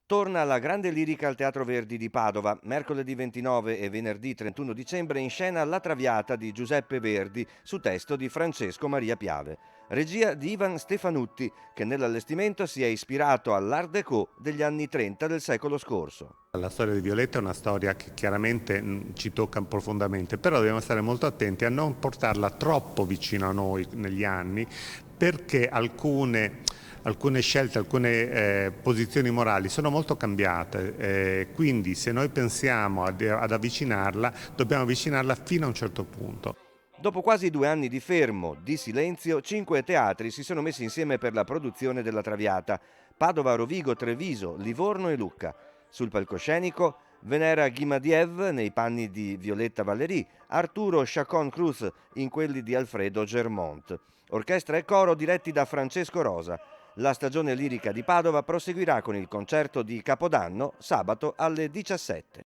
Torna la grande lirica al Teatro Verdi di Padova. Mercoledì 29 e venerdì 31 dicembre in scena La Traviata di Giuseppe Verdi su testo di Francesco Maria Piave. Regia di Ivan Stefanutti, che nell'allestimento si è ispirato all'Art Déco degli anni 30 del secolo scorso. La storia di Violetta è una storia che chiaramente ci tocca profondamente, però dobbiamo stare molto attenti a non portarla troppo vicino a noi negli anni, perché alcune scelte, alcune posizioni morali sono molto cambiate, quindi se noi pensiamo ad avvicinarla, dobbiamo avvicinarla fino a un certo punto. Dopo quasi 2 anni di fermo, di silenzio, 5 teatri si sono messi insieme per la produzione della Traviata: Padova, Rovigo, Treviso, Livorno e Lucca. Sul palcoscenico Venera Ghimadiev nei panni di Violetta Valery, Arturo Chacon Cruz in quelli di Alfredo Germont. Orchestra e coro diretti da Francesco Rosa. La stagione lirica di Padova proseguirà con il concerto di Capodanno sabato alle 17.